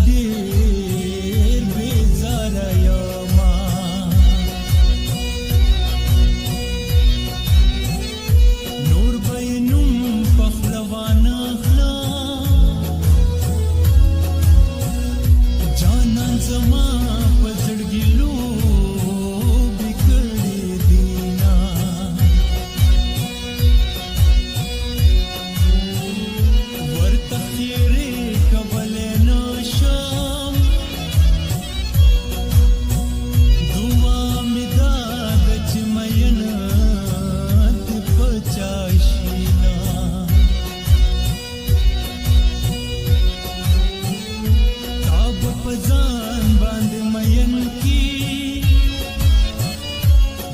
ډېر بېزاره یمه نور به یې نوم په خوله وانخلم جانان زما په زړګي لوبې کړې دینه ورته خیرې کولی نشم دعا مې دا ده چې مینه دې په چا شي نه تا به په ځان باندې مین کي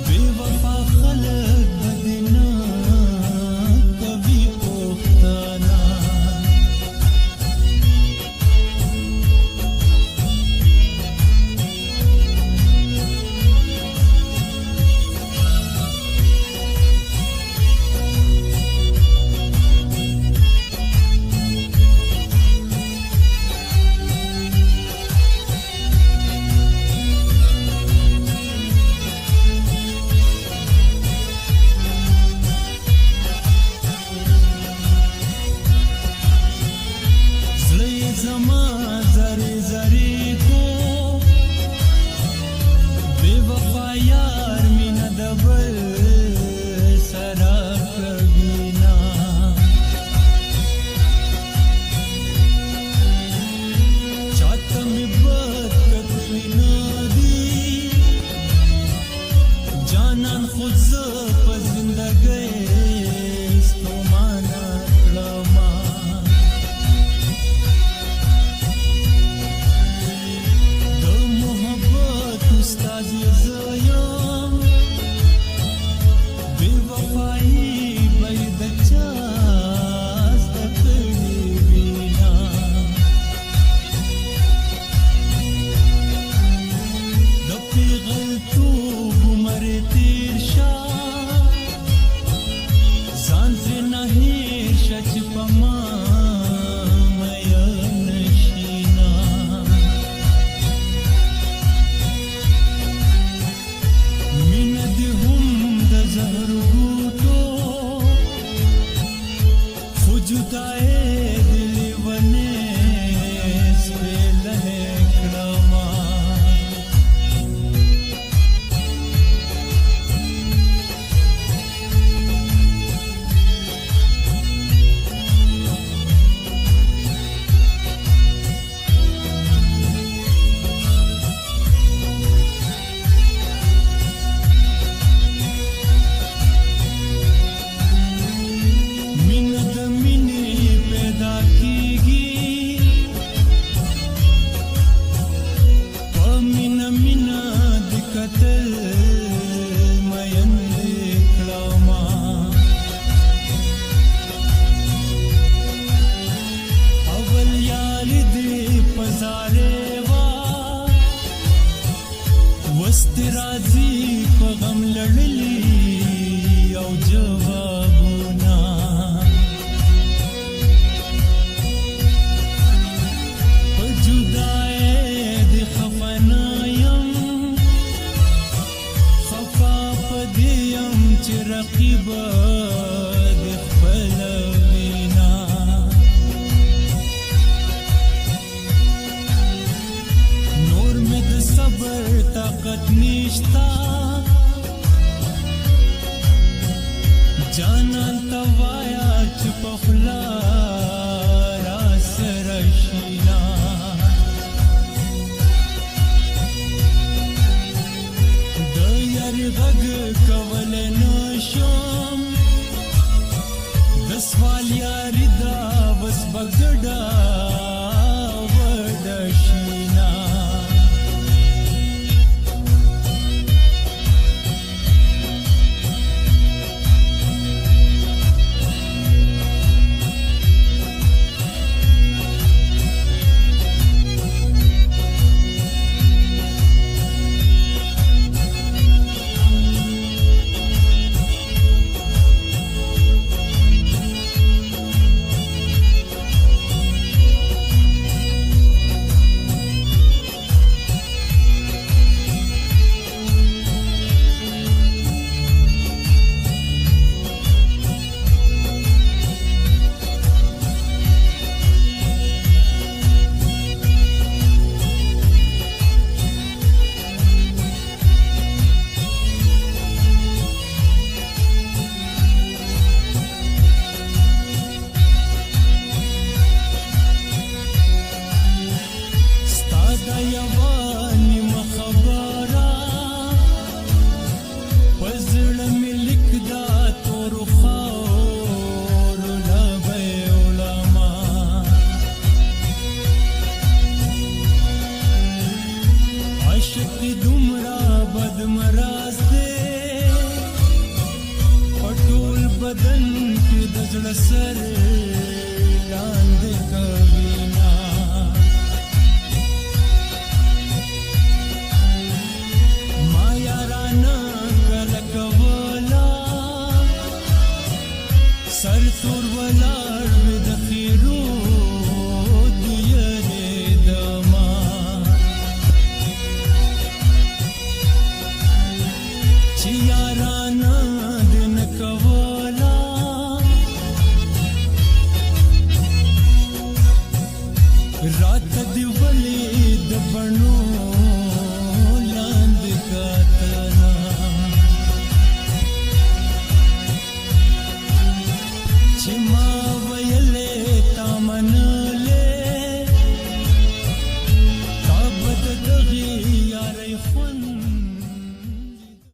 بې وفا خلک به دې نه کوي پوښتنه زړه یې زما زری زری کو بې وفا یار مینه د بل سره کوي نه چاته مې بد کتلی نه دي جانان خود زه په زندګۍ ستومانه کړمه د محبت استاد یې زه یم بې وفایي به یې د چا زده کړې وي نه د پېغلتوب عمر یې تېر شه ځان ترېنه هېر شه چې په ما مین شي نه مینه دې هم د زهر بوټو خو جدایۍ دې لیونۍ سپېلنې کړمه مینه د مینې پیدا کېږي په مینه مینه دې کتل مین دې کړمه اول یاري دې په زارې وه اوس دې راځي په غم لړلي او جوابونه په جدایۍ دې خفه نه یم خفه په دې یم چې رقیبه دې خپله وینه نور مې د صبر طاقت نشته جانان ته وایه چې په خوله راسره شي نه د یاري غږ کولی نشم د سوال یاري دا اوس به ګډه وډه شي نه زړه سر لاندې کوینا ما یارانا کله کولا سر تور ولاړ د خیرو